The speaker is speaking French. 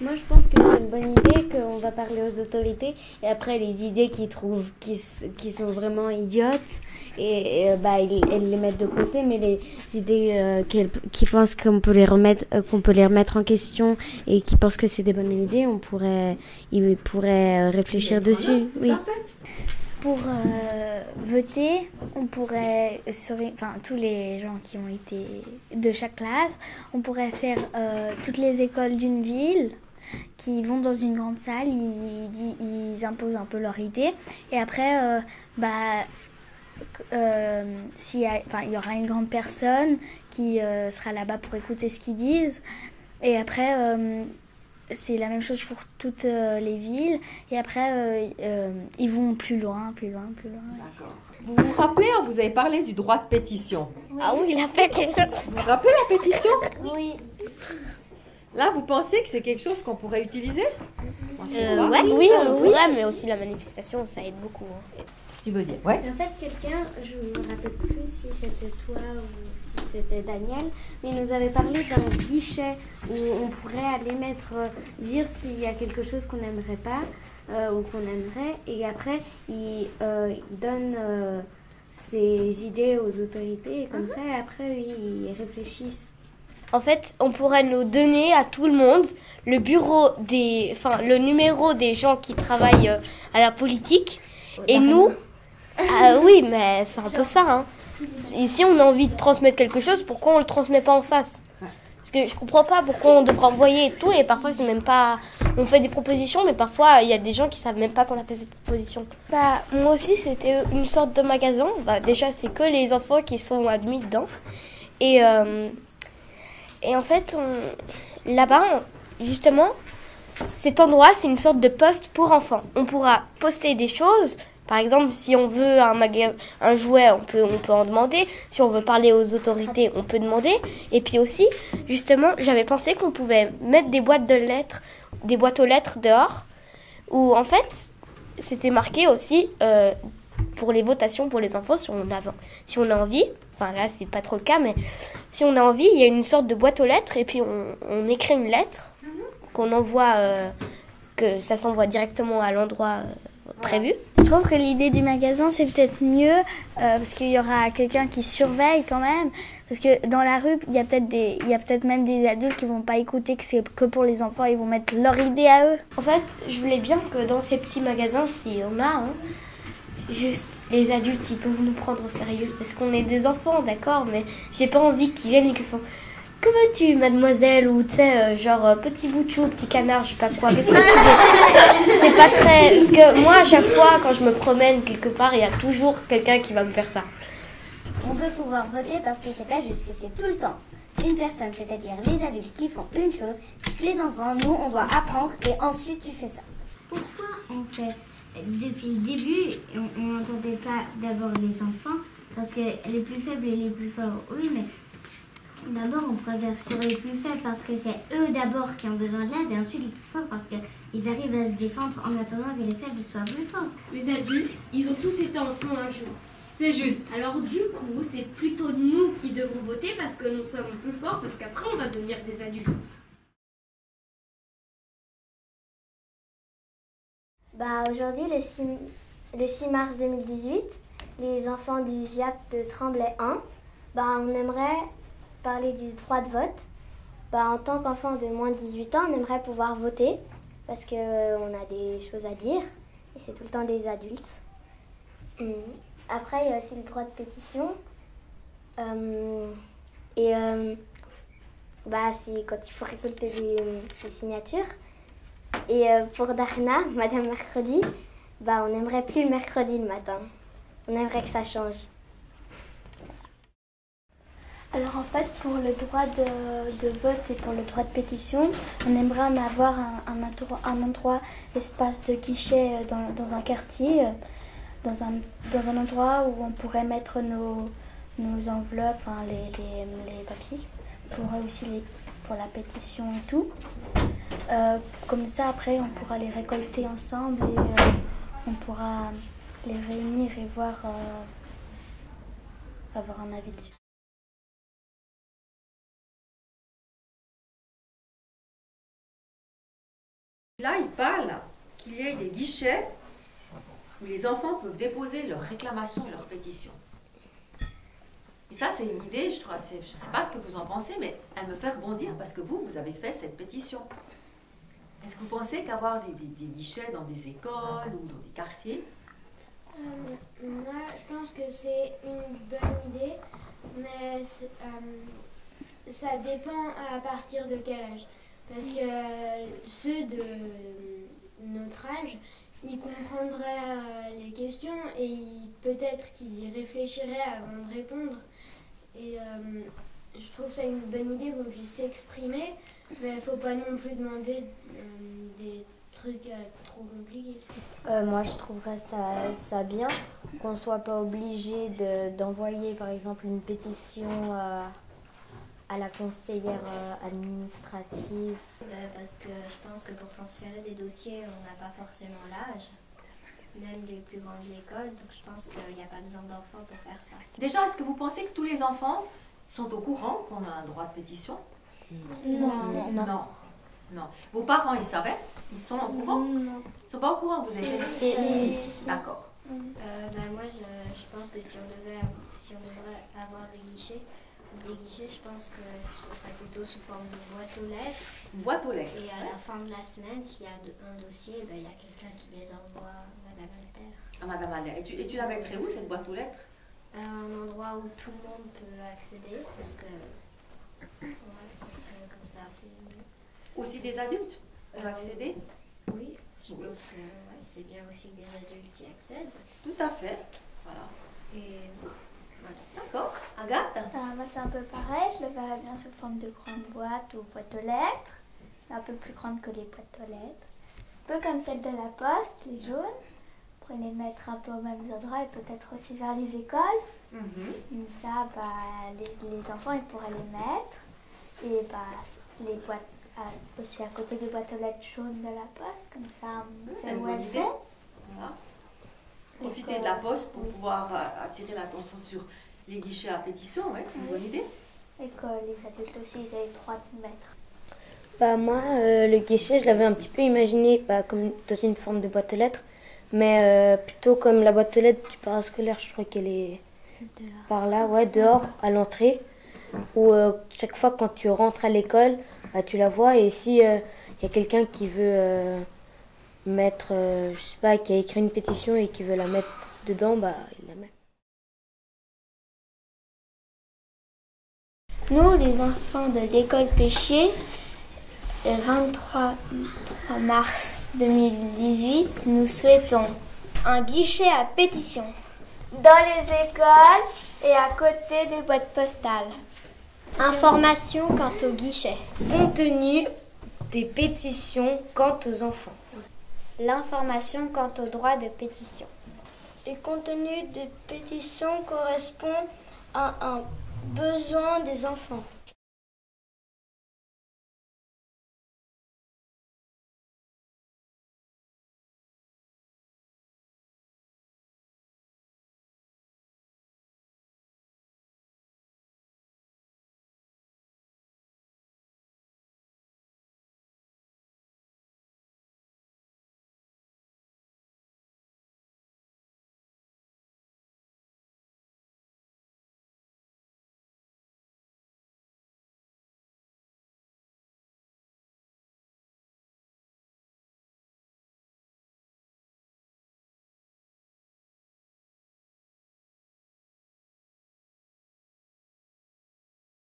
Moi, je pense que c'est une bonne idée qu'on va parler aux autorités et après les idées qu'ils trouvent qui sont vraiment idiotes elles les mettent de côté, mais les idées qui pensent qu'on peut les remettre en question et qui pensent que c'est des bonnes idées, ils pourraient réfléchir dessus. Oui. Pour voter, on pourrait, tous les gens qui ont été de chaque classe, on pourrait faire toutes les écoles d'une ville qui vont dans une grande salle, ils imposent un peu leur idée. Et après, il y aura une grande personne qui sera là-bas pour écouter ce qu'ils disent. Et après, c'est la même chose pour toutes les villes. Et après, ils vont plus loin. D'accord. Vous vous rappelez, vous avez parlé du droit de pétition. Oui. Ah oui, la pétition. Vous vous rappelez la pétition? Oui. Là, vous pensez que c'est quelque chose qu'on pourrait utiliser? Oui, on pourrait, mais aussi la manifestation, ça aide beaucoup. Tu veux dire, ouais. En fait, quelqu'un, je ne me rappelle plus si c'était toi ou si c'était Daniel, mais il nous avait parlé d'un guichet où on pourrait aller dire s'il y a quelque chose qu'on n'aimerait pas ou qu'on aimerait, et après, il donne ses idées aux autorités, et comme ça, et après, ils réfléchissent. En fait, on pourrait nous donner à tout le monde le numéro des gens qui travaillent à la politique. Et nous, oui, mais c'est un peu ça. Hein. Et si on a envie de transmettre quelque chose, pourquoi on le transmet pas en face? Parce que je comprends pas pourquoi on devrait envoyer et tout. Et parfois, c'est même pas. On fait des propositions, mais parfois, il y a des gens qui savent même pas qu'on a fait cette proposition. Moi aussi, c'était une sorte de magasin. Déjà, c'est que les enfants qui sont admis dedans. Et en fait, là-bas, justement, cet endroit, c'est une sorte de poste pour enfants. On pourra poster des choses. Par exemple, si on veut un jouet, on peut en demander. Si on veut parler aux autorités, on peut demander. Et puis aussi, justement, j'avais pensé qu'on pouvait mettre des boîtes aux lettres dehors, où en fait, c'était marqué aussi pour les votations pour les enfants, si on a envie. Enfin là, c'est pas trop le cas, mais si on a envie, il y a une sorte de boîte aux lettres et puis on écrit une lettre qu'on envoie, que ça s'envoie directement à l'endroit prévu. Je trouve que l'idée du magasin, c'est peut-être mieux parce qu'il y aura quelqu'un qui surveille quand même. Parce que dans la rue, il y a peut-être même des adultes qui vont pas écouter que c'est que pour les enfants, ils vont mettre leur idée à eux. En fait, je voulais bien que dans ces petits magasins, si on a, juste les adultes, ils peuvent nous prendre au sérieux parce qu'on est des enfants, d'accord, mais j'ai pas envie qu'ils viennent et qu'ils font que veux-tu, mademoiselle, ou tu sais, petit bout de chou, petit canard, je sais pas quoi, qu'est-ce que tu veux? C'est pas très. Parce que moi, à chaque fois, quand je me promène quelque part, il y a toujours quelqu'un qui va me faire ça. On veut pouvoir voter parce que c'est pas juste que c'est tout le temps une personne, c'est-à-dire les adultes qui font une chose, les enfants, nous, on doit apprendre et ensuite tu fais ça. Pourquoi on fait depuis le début, on n'entendait pas d'abord les enfants, parce que les plus faibles et les plus forts, oui, mais d'abord on préfère sur les plus faibles parce que c'est eux d'abord qui ont besoin de l'aide, et ensuite les plus forts parce qu'ils arrivent à se défendre en attendant que les faibles soient plus forts. Les adultes, ils ont tous été enfants un jour. C'est juste. Alors du coup, c'est plutôt nous qui devons voter parce que nous sommes plus forts, parce qu'après on va devenir des adultes. Aujourd'hui, le 6 mars 2018, les enfants du GIAP de Tremblay 1, on aimerait parler du droit de vote. En tant qu'enfant de moins de 18 ans, on aimerait pouvoir voter parce qu'on a des choses à dire et c'est tout le temps des adultes. Après, il y a aussi le droit de pétition. C'est quand il faut récolter des signatures. Et pour Darna, Madame Mercredi, on n'aimerait plus le mercredi le matin. On aimerait que ça change. Alors en fait, pour le droit de vote et pour le droit de pétition, on aimerait en avoir un endroit, espace de guichet dans un quartier, dans un endroit où on pourrait mettre nos enveloppes, les papiers, pour la pétition et tout. Comme ça, après, on pourra les récolter ensemble et on pourra les réunir et avoir un avis dessus. Là, il parle qu'il y ait des guichets où les enfants peuvent déposer leurs réclamations et leurs pétitions. Et ça, c'est une idée, je ne sais pas ce que vous en pensez, mais elle me fait rebondir parce que vous avez fait cette pétition. Est-ce que vous pensez qu'avoir des guichets dans des écoles ou dans des quartiers? Moi, je pense que c'est une bonne idée, mais ça dépend à partir de quel âge. Parce que ceux de notre âge, ils comprendraient les questions et peut-être qu'ils y réfléchiraient avant de répondre. Et je trouve ça une bonne idée qu'on puisse s'exprimer, mais il ne faut pas non plus demander des trucs trop compliqués. Moi, je trouverais ça bien qu'on ne soit pas obligé d'envoyer, par exemple, une pétition à la conseillère administrative. Parce que je pense que pour transférer des dossiers, on n'a pas forcément l'âge, même les plus grandes écoles, donc je pense qu'il n'y a pas besoin d'enfants pour faire ça. Déjà, est-ce que vous pensez que tous les enfants sont au courant qu'on a un droit de pétition? Non. Vos parents, ils savaient? Ils sont au courant? Non. Ils ne sont pas au courant, vous êtes si. D'accord. Moi, je pense que si on devrait avoir des guichets, je pense que ce serait plutôt sous forme de boîte aux lettres. Une boîte aux lettres. Et à la fin de la semaine, s'il y a un dossier, il y a quelqu'un qui les envoie à Madame Alter. À Madame Alter. Et tu la mettrais où, cette boîte aux lettres? Un endroit où tout le monde peut accéder, parce que comme ça, c'est mieux. Aussi des adultes peuvent accéder? Oui, je pense que c'est bien aussi que des adultes y accèdent. Tout à fait. Voilà. Et voilà. D'accord. Agathe? Moi, c'est un peu pareil. Je le verrais bien sous forme de grande boîte ou boîte aux lettres. Un peu plus grande que les boîtes aux lettres. Un peu comme celle de la poste, les jaunes. On pourrait les mettre un peu aux mêmes endroits et peut-être aussi vers les écoles. Comme ça, les enfants, ils pourraient les mettre. Et les boîtes aussi à côté des boîtes aux lettres jaunes de la poste. Comme ça, on sait où elles sont. Voilà. Profiter de la poste pour pouvoir attirer l'attention sur les guichets à pétition, c'est une bonne idée. Et que les adultes aussi, ils aient le droit de mettre. Moi, le guichet, je l'avais un petit peu imaginé comme dans une forme de boîte aux lettres, mais plutôt comme la boîte aux lettres du parascolaire, je crois qu'elle est par là, dehors, à l'entrée, où chaque fois quand tu rentres à l'école, tu la vois, et si y a quelqu'un qui veut mettre, je sais pas, qui a écrit une pétition et qui veut la mettre dedans, il la met. Nous, les enfants de l'école Péchier, le 23 mars 2018, nous souhaitons un guichet à pétition dans les écoles et à côté des boîtes postales. Information quant au guichet. Contenu des pétitions quant aux enfants. L'information quant au droit de pétition. Les contenus des pétitions correspondent à un besoin des enfants.